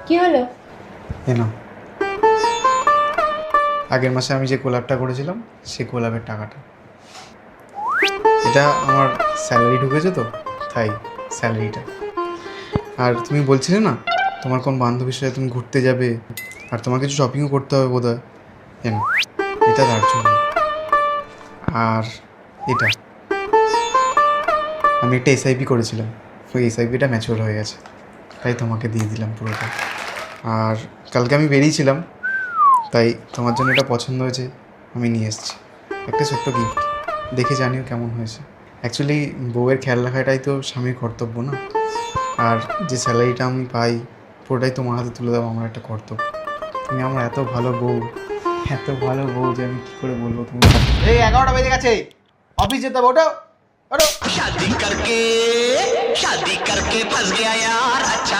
কি হলো? এ নাও, আগের মাসে আমি যে কোলাপটা করেছিলাম সেই কোলাপের টাকাটা। এটা আমার স্যালারি ঢুকেছে তো, তাই স্যালারিটা। আর তুমি বলছিলে না তোমার কোন বান্ধবীর সাথে তুমি ঘুরতে যাবে আর তোমার কিছু শপিংও করতে হবে বোধ হয়। এ নাও, এটা তার জন্য। আর এটা আমি একটা এসআইপি করেছিলাম, ওই এসআইপিটা ম্যাচিওর হয়ে গেছে, তাই তোমাকে দিয়ে দিলাম পুরোটা। আর কালকে আমি বেরিয়েছিলাম, তাই তোমার জন্য এটা পছন্দ হয়েছে, আমি নিয়ে এসেছি একটা ছোট্ট গিফট। দেখে জানিও কেমন হয়েছে। অ্যাকচুয়ালি বউয়ের খেয়াল রাখাটাই তো স্বামীর কর্তব্য না? আর যে স্যালারিটা আমি পাই পুরোটাই তোমার হাতে তুলে দেওয়া আমার একটা কর্তব্য। তুমি আমার এত ভালো বউ, এত ভালো বউ যে আমি কী করে বলবো তুমি। এই 11টা বেজে গেছে, অফিস যেতে হবে। ওঠো ওঠো। शादी करके फंस गया यार अच्छा